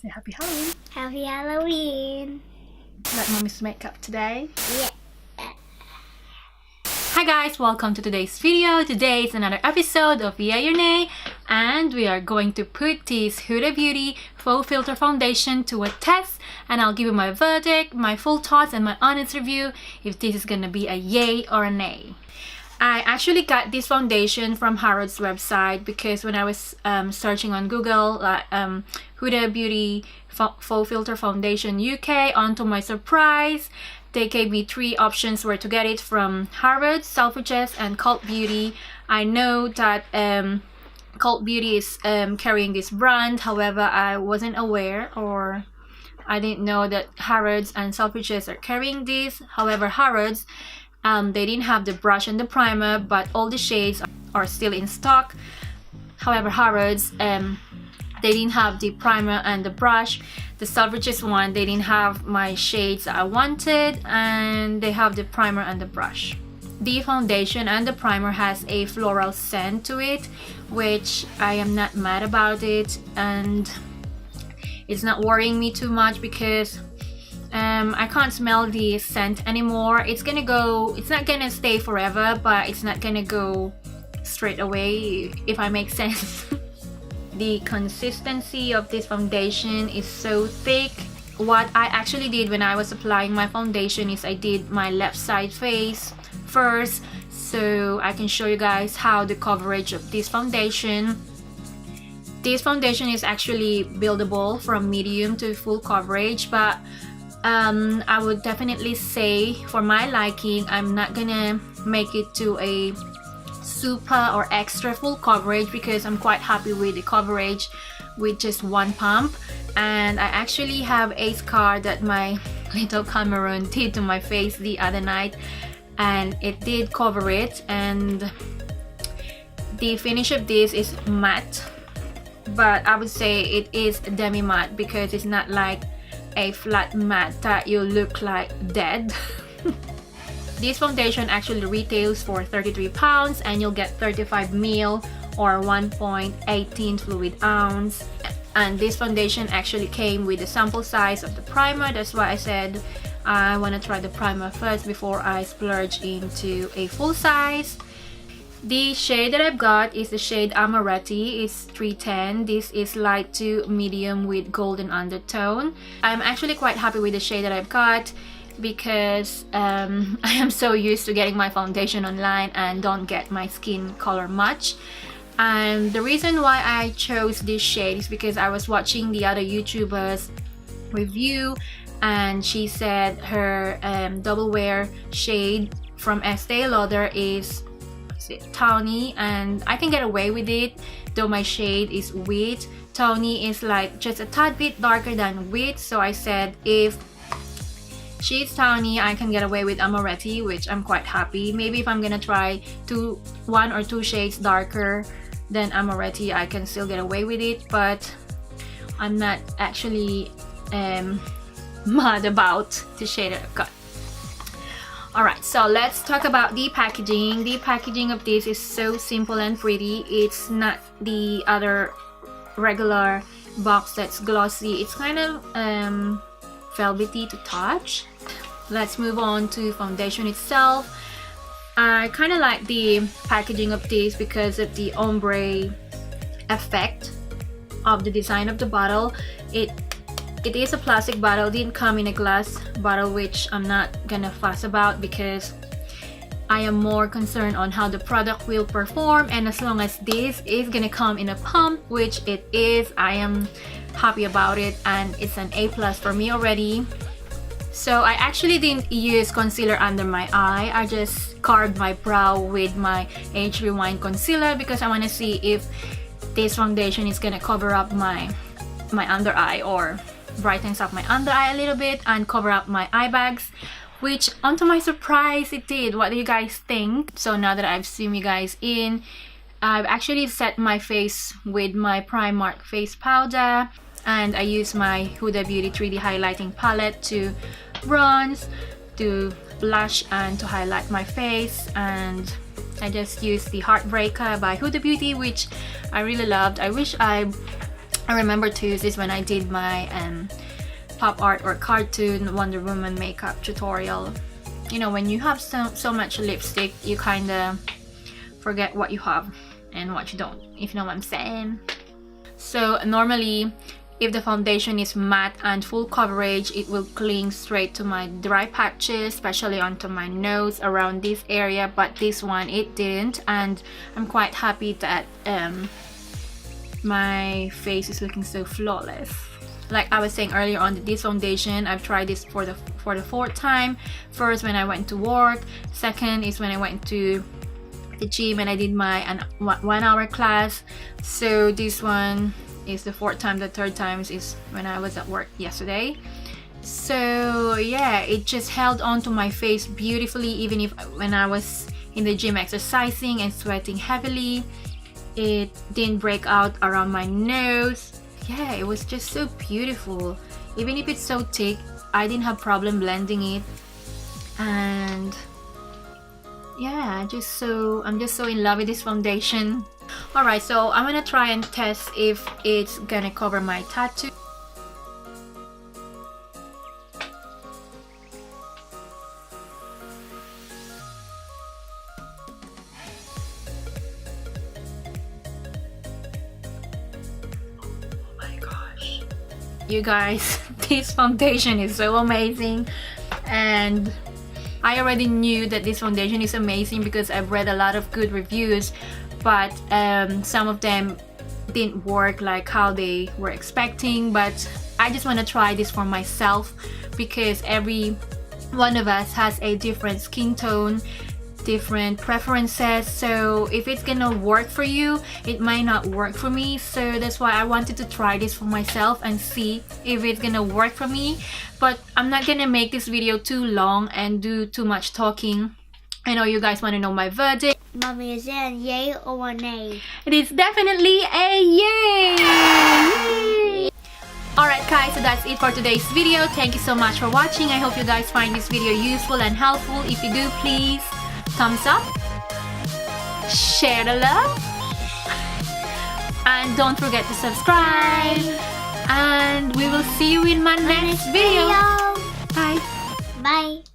Say happy Halloween. Happy Halloween. Like mommy's makeup today. Yeah. Hi guys, welcome to today's video. Today is another episode of Yay or Nay, and we are going to put this Huda Beauty Faux Filter Foundation to a test, and I'll give you my verdict, my full thoughts, and my honest review if this is gonna be a yay or a nay. I actually got this foundation from HARRODS website because when I was searching on Google, Huda Beauty Faux Filter Foundation UK, onto my surprise, they gave me 3 options where to get it from: HARRODS, SELFRIDGES, and Cult Beauty. I know that Cult Beauty is carrying this brand, however, I wasn't aware, or I didn't know that HARRODS and SELFRIDGES are carrying this. However, HARRODS, they didn't have the brush and the primer, but all the shades are still in stock. However, HARRODS, they didn't have the primer and the brush. The Selfridges one, they didn't have my shades I wanted, and they have the primer and the brush. The foundation and the primer has a floral scent to it, which I am not mad about it, and it's not worrying me too much because I can't smell the scent anymore. It's not gonna stay forever, but it's not gonna go straight away, if I make sense. The consistency of this foundation is so thick. What I actually did when I was applying my foundation is I did my left side face first, so I can show you guys how the coverage of this foundation. This foundation is actually buildable from medium to full coverage, but I would definitely say, for my liking, I'm not gonna make it to a super or extra full coverage because I'm quite happy with the coverage with just one pump. And I actually have a scar that my little Cameron did to my face the other night, and it did cover it. And the finish of this is matte, but I would say it is demi matte because it's not like a flat matte that you look like dead. This foundation actually retails for £33, and you'll get 35 ml or 1.18 fluid ounce. And this foundation actually came with the sample size of the primer. That's why I said I want to try the primer first before I splurge into a full size. The shade that I've got is the shade Amaretti. It's 310. This is light to medium with golden undertone. I'm actually quite happy with the shade that I've got because I am so used to getting my foundation online and don't get my skin color much. And the reason why I chose this shade is because I was watching the other YouTubers review, and she said her double wear shade from Estee Lauder is TAWNY, and I can get away with it, though my shade is wheat. TAWNY is like just a tad bit darker than wheat, so I said if she's TAWNY, I can get away with Amaretti, which I'm quite happy. Maybe if I'm gonna try 1 or 2 shades darker than Amaretti, I can still get away with it, but I'm not actually mad about the shade that I've got. Alright, so let's talk about the packaging. The packaging of this is so simple and pretty. It's not the other regular box that's glossy. It's kind of velvety to touch. Let's move on to foundation itself. I kind of like the packaging of this because of the ombre effect of the design of the bottle. It is a plastic bottle, didn't come in a glass bottle, which I'm not gonna fuss about because I am more concerned on how the product will perform. And as long as this is gonna come in a pump, which it is, I am happy about it, and it's an A+ for me already. So I actually didn't use concealer under my eye. I just carved my brow with my Age Rewind concealer because I want to see if this foundation is gonna cover up my under eye, or brightens up my under eye a little bit and cover up my eye bags, which onto my surprise it did. What do you guys think? So now that I've seen you guys in, I've actually set my face with my Primark face powder, and I use my Huda Beauty 3D highlighting palette to bronze, to blush, and to highlight my face. And I just used the Heartbreaker by Huda Beauty, which I really loved. I wish I I remember to use this when I did my pop art or cartoon Wonder Woman makeup tutorial. You know, when you have so much lipstick, you kind of forget what you have and what you don't, if you know what I'm saying. So normally, if the foundation is matte and full coverage, it will cling straight to my dry patches, especially onto my nose around this area, but this one it didn't, and I'm quite happy that my face is looking so flawless. Like I was saying earlier on, this foundation, I've tried this for the fourth time. First when I went to work, second is when I went to the gym and I did my 1 hour class. So this one is the fourth time. The third time is when I was at work yesterday. So yeah, it just held on to my face beautifully, even if when I was in the gym exercising and sweating heavily. It didn't break out around my nose. Yeah, it was just so beautiful. Even if it's so thick, I didn't have problem blending it. And yeah, I'm just so in love with this foundation. Alright, so I'm gonna try and test if it's gonna cover my tattoo. Oh my gosh. You guys, this foundation is so amazing, and I already knew that this foundation is amazing because I've read a lot of good reviews, but some of them didn't work like how they were expecting. But I just want to try this for myself because every one of us has a different skin tone, different preferences. So if it's gonna work for you, it might not work for me. So that's why I wanted to try this for myself and see if it's gonna work for me. But I'm not gonna make this video too long and do too much talking. I know you guys want to know my verdict. Mommy, is it a yay or a nay? It is definitely a yay! Alright guys, so that's it for today's video. Thank you so much for watching. I hope you guys find this video useful and helpful. If you do, please thumbs up, share the love, and don't forget to subscribe. And we will see you in my next video. Bye. Bye.